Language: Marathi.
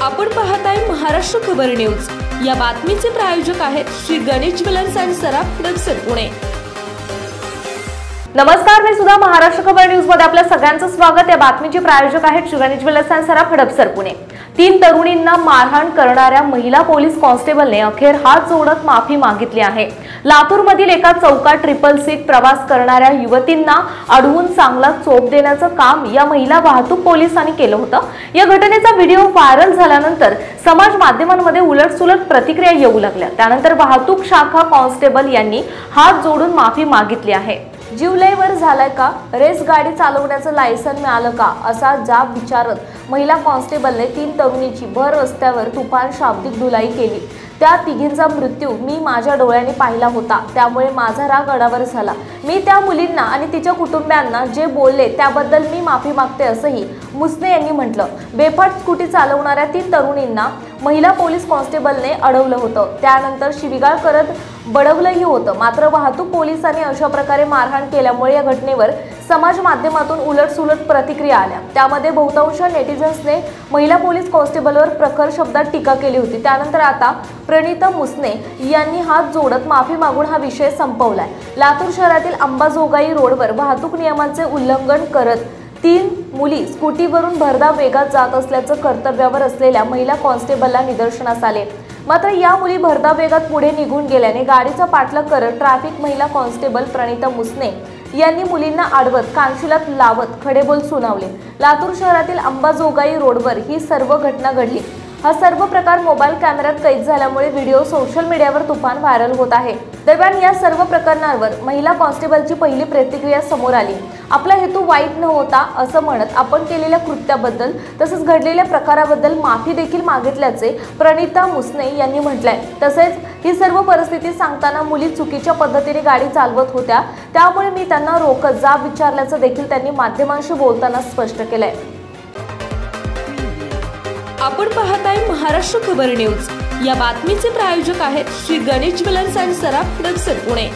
आपण पाहताय महाराष्ट्र खबर न्यूज। या बातमीचे प्रायोजक आहेत श्री गणेश ज्वेलर्स अँड सराफ हडपसर पुणे। नमस्कार, मी सुद्धा महाराष्ट्र खबर न्यूज मध्ये आपल्या सगळ्यांचं स्वागत। या बातमीचे प्रायोजक आहेत श्री गणेश ज्वेलर्स अँड सराफ हडपसर पुणे। 3 तरुणींना मारहाण करणाऱ्या महिला पोलीस कॉन्स्टेबलने अखेर हात जोडत माफी मागितली आहे। लातूरमधील एका चौकात ट्रिपल सीट प्रवास करणाऱ्या युवतींना अडवून चांगला चोप देण्याचं काम या महिला वाहतूक पोलिसांनी केलं होतं। या घटनेचा व्हिडिओ व्हायरल झाल्यानंतर समाज माध्यमांमध्ये उलटसुलट प्रतिक्रिया येऊ लागल्या। त्यानंतर वाहतूक शाखा कॉन्स्टेबल यांनी हात जोडून माफी मागितली आहे। जीवलयवर झालाय का, रेस गाडी चालवण्याचं लायसन मिळालं का, असा जाब विचारत महिला कॉन्स्टेबलने 3 तरुणीची भर रस्त्यावर तुफान शाब्दिक धुलाई केली। त्या तिघींचा मृत्यू मी माझ्या डोळ्यांनी पाहिला होता, त्यामुळे माझा राग अडावर झाला। मी त्या मुलींना आणि तिच्या कुटुंबियांना जे बोलले त्याबद्दल मी माफी मागते, असंही मुसने यांनी म्हटलं। बेफाट स्कूटी चालवणाऱ्या 3 तरुणींना महिला पोलीस कॉन्स्टेबलने अडवलं होतं, त्यानंतर शिवीगाळ करत बडवलंही होतं। मात्र वाहतूक पोलिसांनी अशा प्रकारे मारहाण केल्यामुळे या घटनेवर समाज माध्यमातून उलटसुलट प्रतिक्रिया आल्या। त्यामध्ये बहुतांश नेटिझन्सने महिला पोलीस कॉन्स्टेबलवर प्रखर शब्दात टीका केली होती। त्यानंतर आता प्रणिता मुसने यांनी हात जोडत माफी मागून हा विषय संपवलाय। लातूर शहरातील अंबाजोगाई रोडवर वाहतूक नियमांचे उल्लंघन करत 3 मुली स्कूटीवरून भरधाव वेगात जात असल्याचं कर्तव्यावर असलेल्या महिला कॉन्स्टेबलला निदर्शनास आले। मात्र या मुली भरधाव वेगात पुढे निघून गेल्याने गाडीचा पाठलाग करत ट्रॅफिक महिला कॉन्स्टेबल प्रणिता मुसने यांनी मुलींना अडवत कानशिलात लावत खडेबोल सुनावले। लातूर शहरातील अंबाजोगाई रोडवर ही सर्व घटना घडली। हा सर्व प्रकार मोबाईल कॅमेऱ्यात कैद झाल्यामुळे व्हिडिओ सोशल मीडियावर तुफान व्हायरल होत आहे। दरम्यान या सर्व प्रकरणांवर महिला कॉन्स्टेबलची पहिली प्रतिक्रिया समोर आली। आपला हेतू वाईट न होता असं म्हणत आपण केलेल्या कृत्याबद्दल तसंच घडलेल्या प्रकाराबद्दल माफी देखील मागितल्याचे प्रणिता मुसने यांनी म्हटलंय। तसेच ही सर्व परिस्थिती सांगताना मुली चुकीच्या पद्धतीने गाडी चालवत होत्या, त्यामुळे मी त्यांना रोखत जाब विचारल्याचं देखील त्यांनी माध्यमांशी बोलताना स्पष्ट केलंय। आपण पाहताय महाराष्ट्र खबर न्यूज। या बातमीचे प्रायोजक आहेत Shri Ganesh jewellers and Saraf Hadapsar Pune.